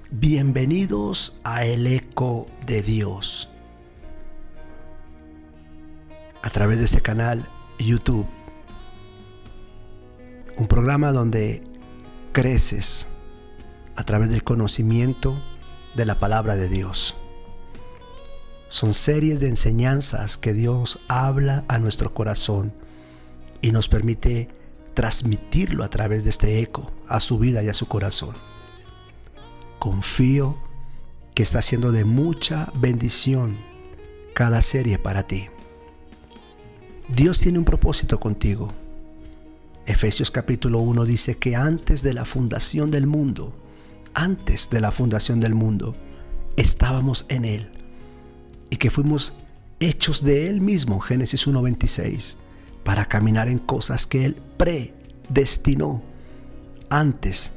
Bienvenidos a El Eco de Dios. A través de este canal YouTube, un programa donde creces a través del conocimiento de la palabra de Dios. Son series de enseñanzas que Dios habla a nuestro corazón y nos permite transmitirlo a través de este eco a su vida y a su corazón. Confío que está siendo de mucha bendición cada serie para ti. Dios tiene un propósito contigo. Efesios capítulo 1 dice que antes de la fundación del mundo, estábamos en Él y que fuimos hechos de Él mismo, Génesis 1:26, para caminar en cosas que Él predestinó antes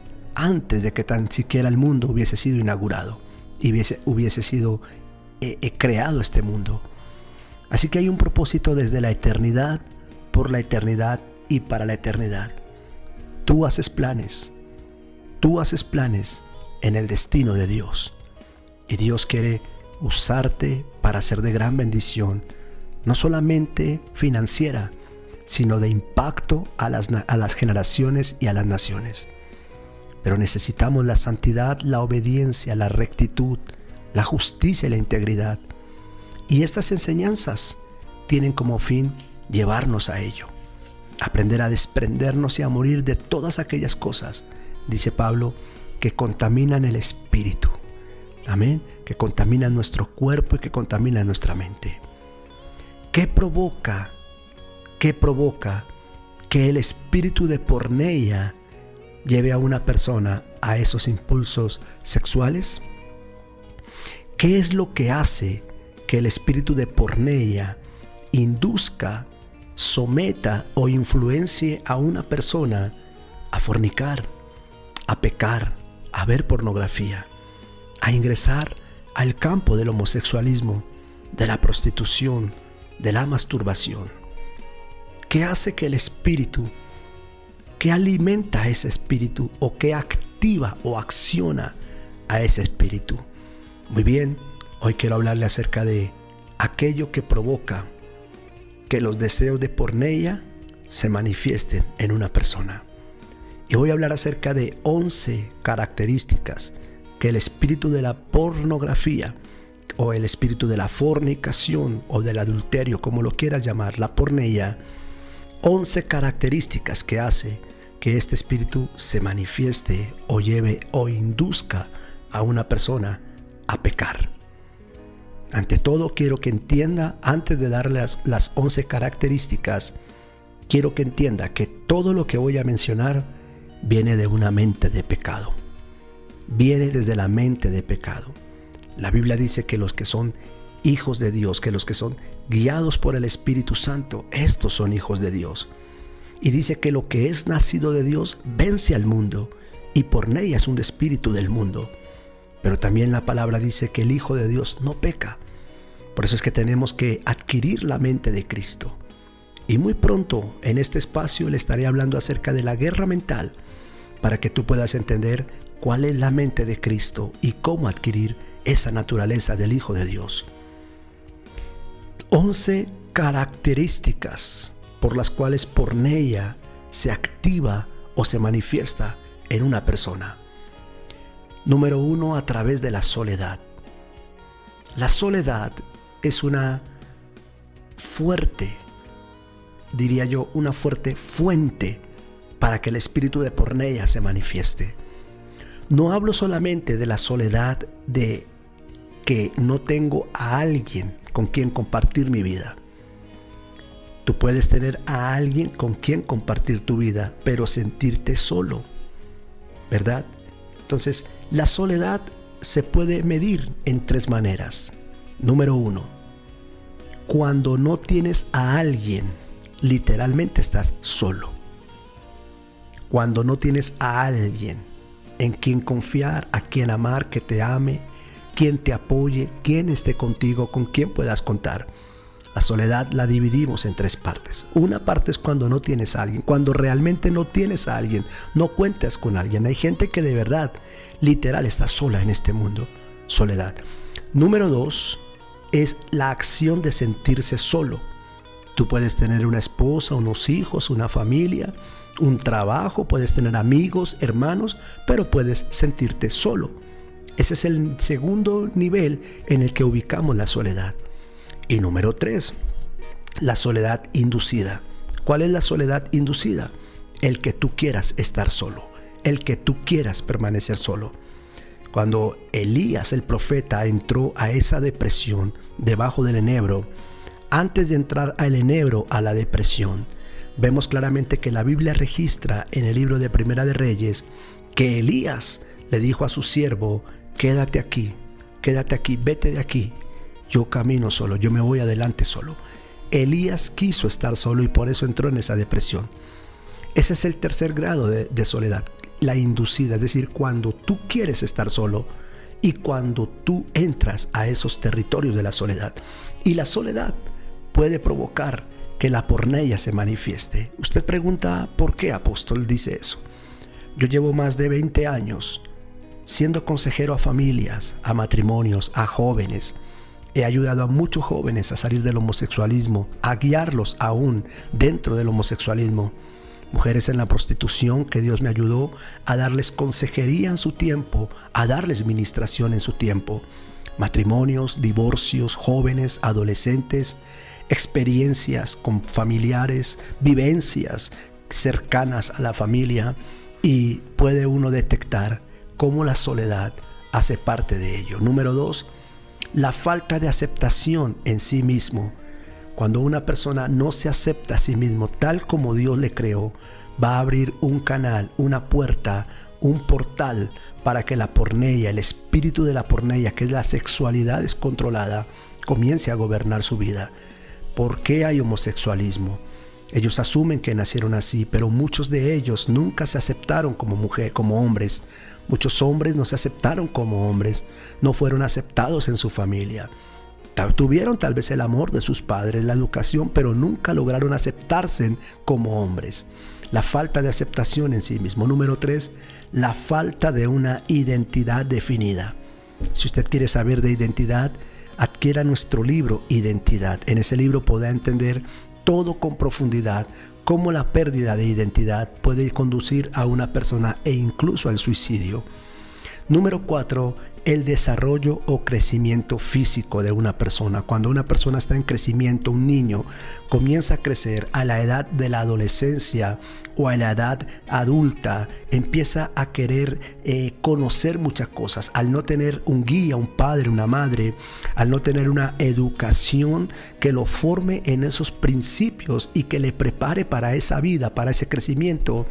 de que tan siquiera el mundo hubiese sido inaugurado y hubiese sido creado este mundo. Así que hay un propósito desde la eternidad, por la eternidad y para la eternidad. Tú haces planes en el destino de Dios. Y Dios quiere usarte para ser de gran bendición, no solamente financiera, sino de impacto a las generaciones y a las naciones. Pero necesitamos la santidad, la obediencia, la rectitud, la justicia y la integridad. Y estas enseñanzas tienen como fin llevarnos a ello. Aprender a desprendernos y a morir de todas aquellas cosas, dice Pablo, que contaminan el espíritu. Amén. Que contaminan nuestro cuerpo y que contaminan nuestra mente. ¿Qué provoca que el espíritu de porneia lleve a una persona a esos impulsos sexuales? ¿Qué es lo que hace que el espíritu de porneia induzca, someta o influencie a una persona a fornicar, a pecar, a ver pornografía, a ingresar al campo del homosexualismo, de la prostitución, de la masturbación? ¿Qué hace que el espíritu, qué alimenta a ese espíritu o qué activa o acciona a ese espíritu? Muy bien, hoy quiero hablarle acerca de aquello que provoca que los deseos de porneia se manifiesten en una persona. Y voy a hablar acerca de 11 características que el espíritu de la pornografía o el espíritu de la fornicación o del adulterio, como lo quieras llamar, la porneia, 11 características que hace que este espíritu se manifieste o lleve o induzca a una persona a pecar. Ante todo, quiero que entienda, antes de darle las 11 características, quiero que entienda que todo lo que voy a mencionar viene de una mente de pecado. Viene desde la mente de pecado. La Biblia dice que los que son hijos de Dios, que los que son guiados por el Espíritu Santo, estos son hijos de Dios. Y dice que lo que es nacido de Dios vence al mundo, y porneia es un espíritu del mundo. Pero también la palabra dice que el Hijo de Dios no peca. Por eso es que tenemos que adquirir la mente de Cristo. Y muy pronto en este espacio le estaré hablando acerca de la guerra mental, para que tú puedas entender cuál es la mente de Cristo y cómo adquirir esa naturaleza del Hijo de Dios. 11 características por las cuales porneia se activa o se manifiesta en una persona. Número 1, a través de la soledad. La soledad es una fuerte, diría yo, una fuerte fuente para que el espíritu de porneia se manifieste. No hablo solamente de la soledad de que no tengo a alguien con quien compartir mi vida. Tú puedes tener a alguien con quien compartir tu vida, pero sentirte solo, ¿verdad? Entonces, la soledad se puede medir en 3 maneras. Número 1, cuando no tienes a alguien, literalmente estás solo. Cuando no tienes a alguien en quien confiar, a quien amar, que te ame, quien te apoye, quien esté contigo, con quien puedas contar. La soledad la dividimos en 3 partes. Una parte es cuando no tienes a alguien, cuando realmente no tienes a alguien, no cuentas con alguien. Hay gente que de verdad, literal, está sola en este mundo. Soledad. Número 2 es la acción de sentirse solo. Tú puedes tener una esposa, unos hijos, una familia, un trabajo, puedes tener amigos, hermanos, pero puedes sentirte solo. Ese es el segundo nivel en el que ubicamos la soledad. Y número 3, la soledad inducida. ¿Cuál es la soledad inducida? El que tú quieras estar solo, el que tú quieras permanecer solo. Cuando Elías el profeta entró a esa depresión debajo del enebro, antes de entrar al enebro, a la depresión, vemos claramente que la Biblia registra en el libro de Primera de Reyes que Elías le dijo a su siervo: quédate aquí, vete de aquí. Yo camino solo, yo me voy adelante solo. Elías quiso estar solo y por eso entró en esa depresión. Ese es el tercer grado de soledad, la inducida, es decir, cuando tú quieres estar solo y cuando tú entras a esos territorios de la soledad. Y la soledad puede provocar que la porneia se manifieste. Usted pregunta, ¿por qué, apóstol, dice eso? Yo llevo más de 20 años siendo consejero a familias, a matrimonios, a jóvenes. He ayudado a muchos jóvenes a salir del homosexualismo, a guiarlos aún dentro del homosexualismo. Mujeres en la prostitución que Dios me ayudó a darles consejería en su tiempo, a darles ministración en su tiempo. Matrimonios, divorcios, jóvenes, adolescentes, experiencias con familiares, vivencias cercanas a la familia, y puede uno detectar cómo la soledad hace parte de ello. Número 2, la falta de aceptación en sí mismo. Cuando una persona no se acepta a sí mismo tal como Dios le creó, va a abrir un canal, una puerta, un portal para que la porneia, el espíritu de la porneia, que es la sexualidad descontrolada, comience a gobernar su vida. ¿Por qué hay homosexualismo? Ellos asumen que nacieron así, pero muchos de ellos nunca se aceptaron como mujer, como hombres. Muchos hombres no se aceptaron como hombres, no fueron aceptados en su familia. Tuvieron tal vez el amor de sus padres, la educación, pero nunca lograron aceptarse como hombres. La falta de aceptación en sí mismo. Número 3, la falta de una identidad definida. Si usted quiere saber de identidad, adquiera nuestro libro Identidad. En ese libro podrá entender todo con profundidad, cómo la pérdida de identidad puede conducir a una persona e incluso al suicidio. Número 4, el desarrollo o crecimiento físico de una persona. Cuando una persona está en crecimiento, un niño comienza a crecer a la edad de la adolescencia o a la edad adulta, empieza a querer conocer muchas cosas. Al no tener un guía, un padre, una madre, al no tener una educación que lo forme en esos principios y que le prepare para esa vida, para ese crecimiento,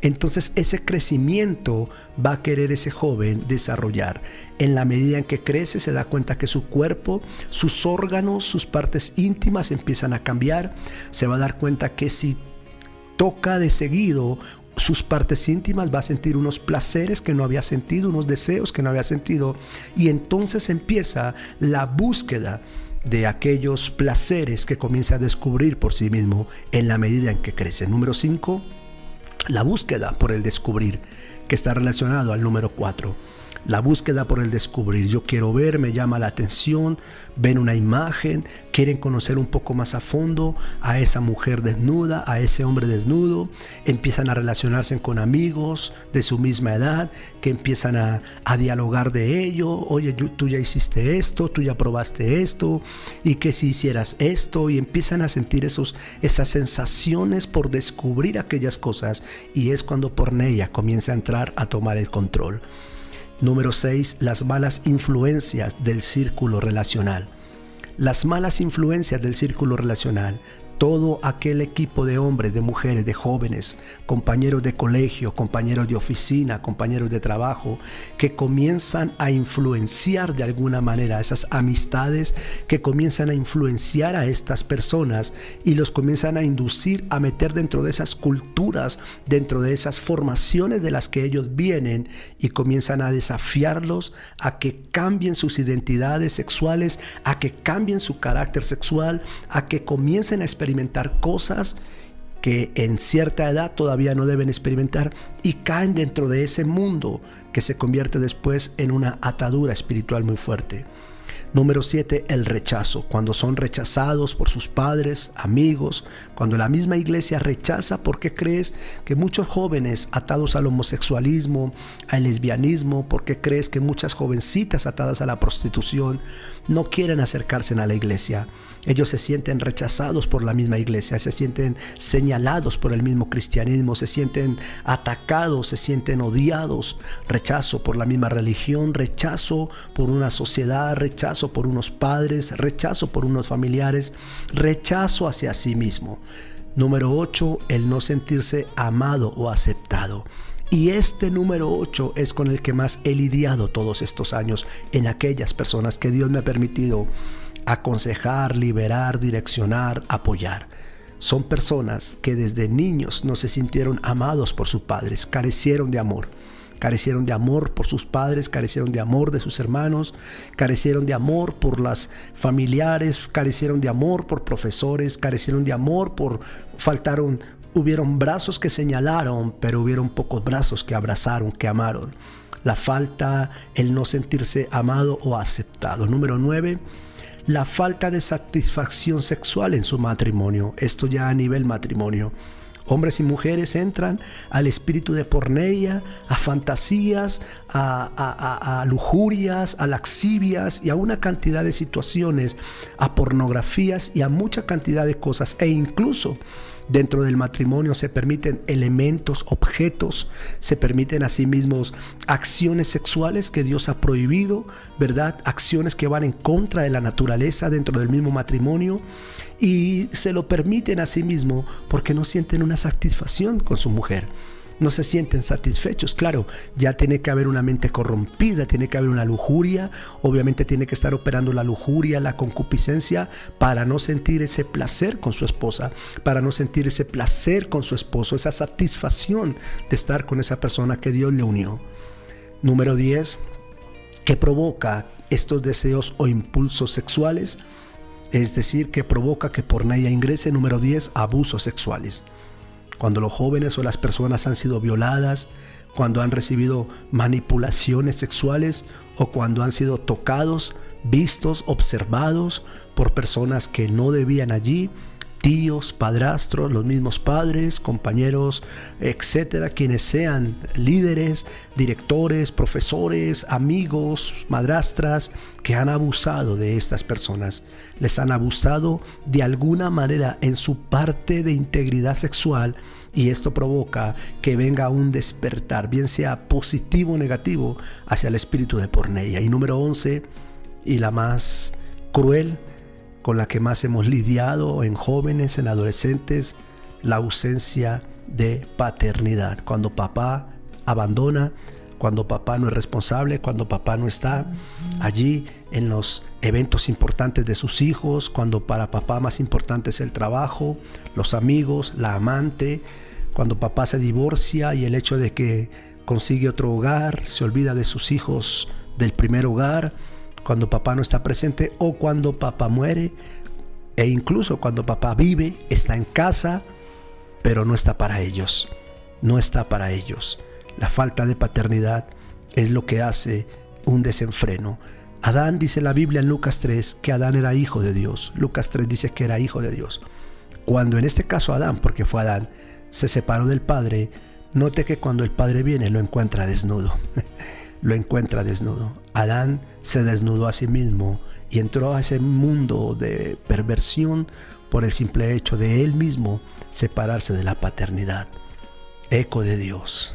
entonces ese crecimiento va a querer ese joven desarrollar. En la medida en que crece, se da cuenta que su cuerpo, sus órganos, sus partes íntimas empiezan a cambiar. Se va a dar cuenta que si toca de seguido sus partes íntimas, va a sentir unos placeres que no había sentido, unos deseos que no había sentido. Y entonces empieza la búsqueda de aquellos placeres que comienza a descubrir por sí mismo en la medida en que crece. Número 5, la búsqueda por el descubrir, que está relacionado al número 4. La búsqueda por el descubrir. Yo quiero ver, me llama la atención, ven una imagen, quieren conocer un poco más a fondo a esa mujer desnuda, a ese hombre desnudo, empiezan a relacionarse con amigos de su misma edad, que empiezan a dialogar de ello. Oye, tú ya hiciste esto, tú ya probaste esto, y que si hicieras esto, y empiezan a sentir esas sensaciones por descubrir aquellas cosas, y es cuando porneia comienza a entrar a tomar el control. Número 6, las malas influencias del círculo relacional. Las malas influencias del círculo relacional todo aquel equipo de hombres, de mujeres, de jóvenes, compañeros de colegio, compañeros de oficina, compañeros de trabajo, que comienzan a influenciar de alguna manera esas amistades, que comienzan a influenciar a estas personas y los comienzan a inducir a meter dentro de esas culturas, dentro de esas formaciones de las que ellos vienen, y comienzan a desafiarlos a que cambien sus identidades sexuales, a que cambien su carácter sexual, a que comiencen a experimentar cosas que en cierta edad todavía no deben experimentar, y caen dentro de ese mundo que se convierte después en una atadura espiritual muy fuerte. Número 7, el rechazo. Cuando son rechazados por sus padres, amigos, cuando la misma iglesia rechaza. ¿Por qué crees que muchos jóvenes atados al homosexualismo, al lesbianismo, por qué crees que muchas jovencitas atadas a la prostitución no quieren acercarse a la iglesia? Ellos se sienten rechazados por la misma iglesia, se sienten señalados por el mismo cristianismo, se sienten atacados, se sienten odiados. Rechazo por la misma religión, rechazo por una sociedad, rechazo por unos padres, rechazo por unos familiares, rechazo hacia sí mismo. Número 8, el no sentirse amado o aceptado. Y este número 8 es con el que más he lidiado todos estos años en aquellas personas que Dios me ha permitido aconsejar, liberar, direccionar, apoyar. Son personas que desde niños no se sintieron amados por sus padres, carecieron de amor. Carecieron de amor por sus padres, carecieron de amor de sus hermanos, carecieron de amor por las familiares, carecieron de amor por profesores, carecieron de amor hubieron brazos que señalaron, pero hubieron pocos brazos que abrazaron, que amaron. La falta, el no sentirse amado o aceptado. Número 9, la falta de satisfacción sexual en su matrimonio. Esto ya a nivel matrimonio. Hombres y mujeres entran al espíritu de porneia, a fantasías, a lujurias, a laxivias y a una cantidad de situaciones, a pornografías y a mucha cantidad de cosas. E incluso dentro del matrimonio se permiten elementos, objetos, se permiten asimismo acciones sexuales que Dios ha prohibido, ¿verdad? Acciones que van en contra de la naturaleza dentro del mismo matrimonio, y se lo permiten a sí mismo porque no sienten una satisfacción con su mujer. No se sienten satisfechos. Claro, ya tiene que haber una mente corrompida, tiene que haber una lujuria. Obviamente tiene que estar operando la lujuria, la concupiscencia, para no sentir ese placer con su esposa, para no sentir ese placer con su esposo, esa satisfacción de estar con esa persona que Dios le unió. Número 10, ¿qué provoca estos deseos o impulsos sexuales? Es decir, que provoca que por ella ingrese. Número 10, abusos sexuales. Cuando los jóvenes o las personas han sido violadas, cuando han recibido manipulaciones sexuales o cuando han sido tocados, vistos, observados por personas que no debían allí, tíos, padrastros, los mismos padres, compañeros, etcétera, quienes sean líderes, directores, profesores, amigos, madrastras, que han abusado de estas personas. Les han abusado de alguna manera en su parte de integridad sexual, y esto provoca que venga un despertar, bien sea positivo o negativo, hacia el espíritu de porneia. Y número 11, y la más cruel, con la que más hemos lidiado en jóvenes, en adolescentes, la ausencia de paternidad. Cuando papá abandona, cuando papá no es responsable, cuando papá no está allí en los eventos importantes de sus hijos, cuando para papá más importante es el trabajo, los amigos, la amante, cuando papá se divorcia y el hecho de que consigue otro hogar, se olvida de sus hijos del primer hogar, cuando papá no está presente o cuando papá muere, e incluso cuando papá vive, está en casa, pero no está para ellos, no está para ellos. La falta de paternidad es lo que hace un desenfreno. Adán, dice la Biblia en Lucas 3, que Adán era hijo de Dios. Lucas 3 dice que era hijo de Dios. Cuando en este caso Adán, porque fue Adán, se separó del padre, note que cuando el padre viene lo encuentra desnudo. Lo encuentra desnudo. Adán se desnudó a sí mismo y entró a ese mundo de perversión por el simple hecho de él mismo separarse de la paternidad. Eco de Dios.